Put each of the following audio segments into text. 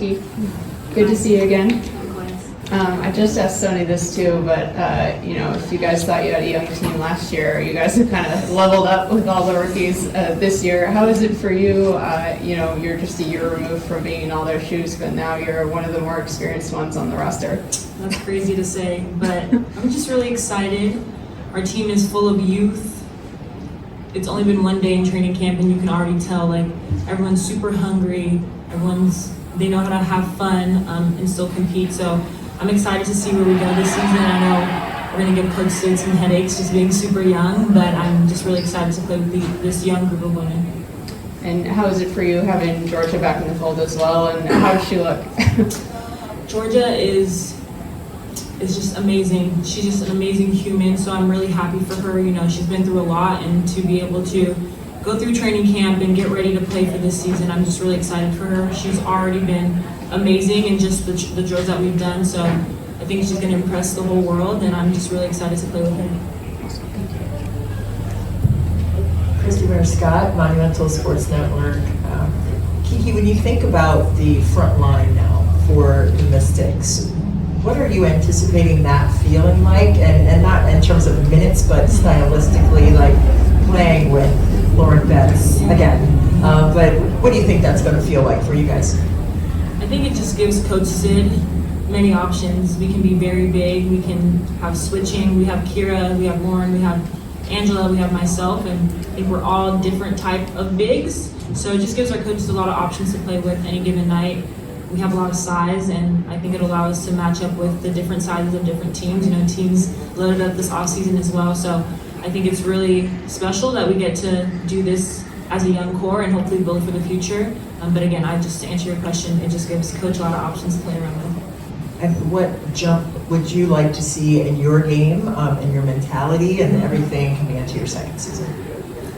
Good to see you again. I just asked Sony this too, but if you guys thought you had a young team last year, you guys have kind of leveled up with all the rookies this year. How is it for you? You're just a year removed from being in all their shoes, but now you're one of the more experienced ones on the roster. That's crazy to say, but I'm just really excited. Our team is full of youth. It's only been one day in training camp, and you can already tell everyone's super hungry. They know how to have fun and still compete. So I'm excited to see where we go this season. I know we're going to give Coach Sid some headaches just being super young, but I'm just really excited to play with this young group of women. And how is it for you having Georgia back in the fold as well, and how does she look? Georgia is just amazing. She's just an amazing human, so I'm really happy for her. She's been through a lot, and to be able to go through training camp and get ready to play for this season, I'm just really excited for her. She's already been amazing in just the drills that we've done, so I think she's going to impress the whole world, and I'm just really excited to play with her. Christopher Scott, Monumental Sports Network. Kiki, when you think about the front line now for the Mystics, what are you anticipating that feeling like? And not in terms of minutes, but stylistically, like playing with Lauren Betts again. But what do you think that's going to feel like for you guys? I think it just gives Coach Sid many options. We can be very big. We can have switching. We have Kira, we have Lauren, we have Angela, we have myself, and I think we're all different type of bigs. So it just gives our coaches a lot of options to play with any given night. We have a lot of size, and I think it'll allow us to match up with the different sizes of different teams. Teams loaded up this offseason as well. So I think it's really special that we get to do this as a young core and hopefully build for the future. But again, just to answer your question, it just gives Coach a lot of options to play around with. And what jump would you like to see in your game, in your mentality, and everything coming into your second season?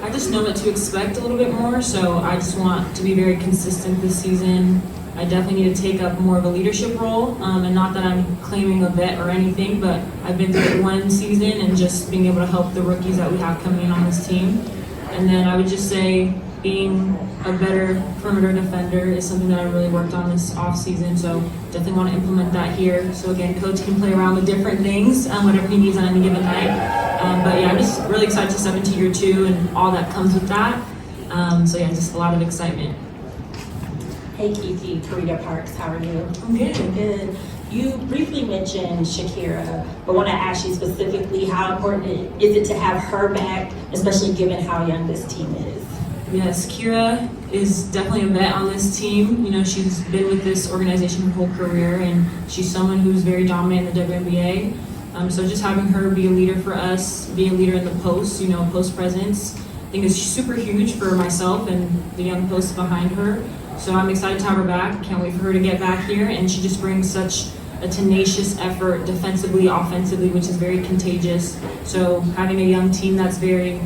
I just know what to expect a little bit more, so I just want to be very consistent this season. I definitely need to take up more of a leadership role, and not that I'm claiming a vet or anything, but I've been through it one season and just being able to help the rookies that we have coming in on this team. And then I would just say being a better perimeter defender is something that I really worked on this off season, so definitely want to implement that here. So again, Coach can play around with different things, whatever he needs on any given night. But yeah, I'm just really excited to step into year 2 and all that comes with that. So yeah, just a lot of excitement. Hey Kiki, Karita Parks, how are you? I'm good. Good. You briefly mentioned Shakira, but want to ask you specifically how important is it to have her back, especially given how young this team is? Yes, Kira is definitely a vet on this team. She's been with this organization her whole career, and she's someone who's very dominant in the WNBA. So just having her be a leader for us, be a leader in the post, post presence, I think is super huge for myself and the young posts behind her. So I'm excited to have her back. Can't wait for her to get back here, and she just brings such a tenacious effort defensively, offensively, which is very contagious. So having a young team that's very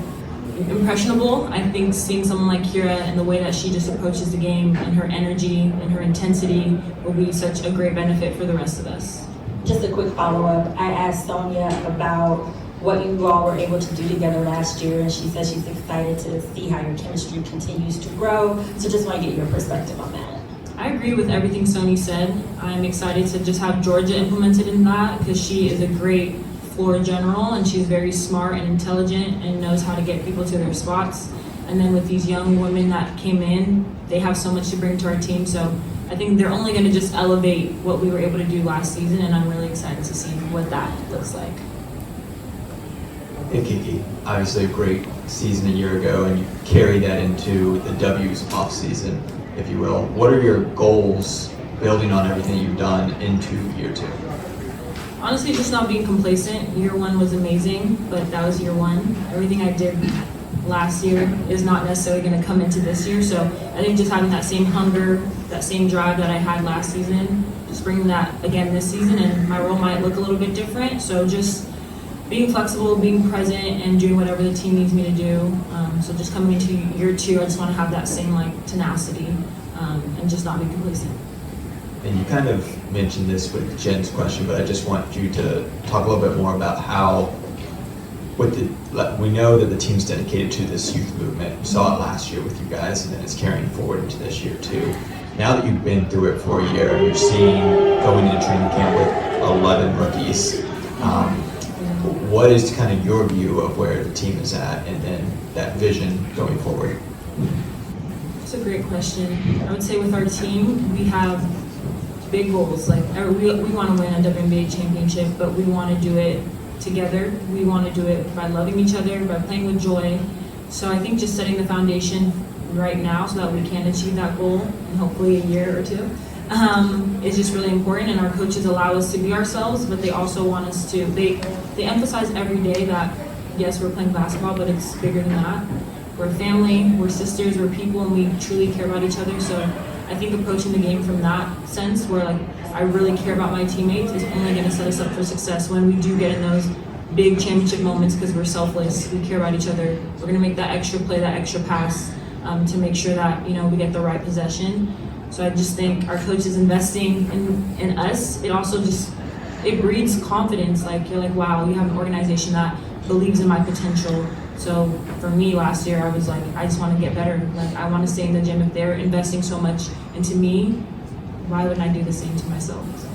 impressionable, I think seeing someone like Kira and the way that she just approaches the game and her energy and her intensity will be such a great benefit for the rest of us. Just a quick follow-up. I asked Sonia about what you all were able to do together last year, and she said she's excited to see how your chemistry continues to grow. So just want to get your perspective on that. I agree with everything Sony said. I'm excited to just have Georgia implemented in that because she is a great floor general, and she's very smart and intelligent and knows how to get people to their spots. And then with these young women that came in, they have so much to bring to our team. So I think they're only going to just elevate what we were able to do last season, and I'm really excited to see what that looks like. Hey Kiki, obviously a great season a year ago, and you carried that into the W's off season, if you will. What are your goals building on everything you've done into year 2? Honestly, just not being complacent. Year 1 was amazing, but that was year 1. Everything I did last year is not necessarily going to come into this year. So I think just having that same hunger, that same drive that I had last season, just bringing that again this season, and my role might look a little bit different. So just being flexible, being present, and doing whatever the team needs me to do. So just coming into year 2, I just want to have that same tenacity and just not be complacent. And you kind of mentioned this with Jen's question, but I just want you to talk a little bit more about how, we know that the team's dedicated to this youth movement. We saw it last year with you guys, and then it's carrying forward into this year too. Now that you've been through it for a year, you're seeing going into training camp with 11 rookies. What is kind of your view of where the team is at and then that vision going forward? That's a great question. I would say with our team, we have big goals. Like we want to win a WNBA championship, but we want to do it together. We want to do it by loving each other, by playing with joy. So I think just setting the foundation right now so that we can achieve that goal in hopefully a year or two is just really important. And our coaches allow us to be ourselves, but they also want us to, they emphasize every day that yes, we're playing basketball, but it's bigger than that. We're family, we're sisters, we're people, and we truly care about each other. So I think approaching the game from that sense, where like I really care about my teammates, is only going to set us up for success when we do get in those big championship moments, because we're selfless, we care about each other. We're going to make that extra play, that extra pass to make sure that we get the right possession. So I just think our coach is investing in us. It also it breeds confidence. Like you're like, wow, you have an organization that believes in my potential. So for me last year, I was like, I just want to get better. Like I want to stay in the gym. If they're investing so much into me, why wouldn't I do the same to myself? So.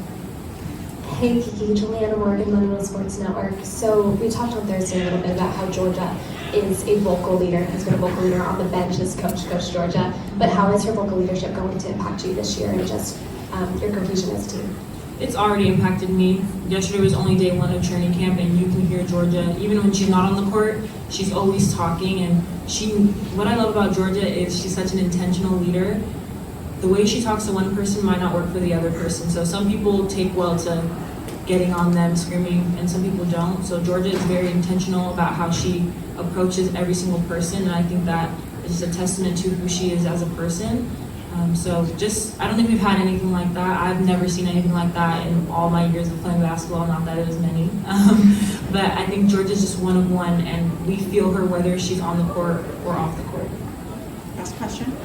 Hey Kiki, Juliana Morgan, Monroe Sports Network. So we talked on Thursday a little bit about how Georgia is a vocal leader, has been a vocal leader on the bench as Coach Georgia. But how is her vocal leadership going to impact you this year and just your cohesion as a team? It's already impacted me. Yesterday was only day one of training camp, and you can hear Georgia, even when she's not on the court, she's always talking. And what I love about Georgia is she's such an intentional leader. The way she talks to one person might not work for the other person. So some people take well to getting on them, screaming, and some people don't. So Georgia is very intentional about how she approaches every single person, and I think that is just a testament to who she is as a person. I don't think we've had anything like that. I've never seen anything like that in all my years of playing basketball, not that it was many. But I think Georgia's just one of one, and we feel her whether she's on the court or off the court. Last question.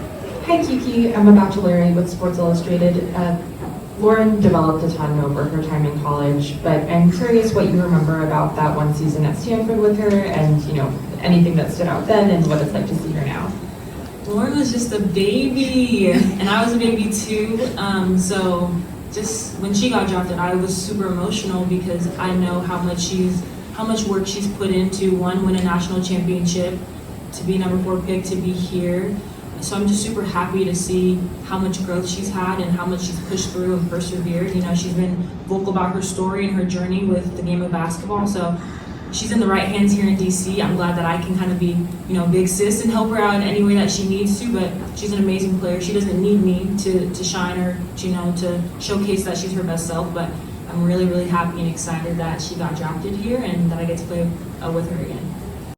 Hi Kiki, I'm about Larry with Sports Illustrated. Lauren developed a ton over her time in college, but I'm curious what you remember about that one season at Stanford with her, and anything that stood out then and what it's like to see her now. Lauren was just a baby, and I was a baby too. So just when she got drafted, I was super emotional because I know how much work she's put into win a national championship, to be number 4 pick, to be here. So I'm just super happy to see how much growth she's had and how much she's pushed through and persevered. She's been vocal about her story and her journey with the game of basketball. So she's in the right hands here in DC. I'm glad that I can kind of be, big sis and help her out in any way that she needs to, but she's an amazing player. She doesn't need me to shine her, to showcase that she's her best self, but I'm really, really happy and excited that she got drafted here and that I get to play with her again.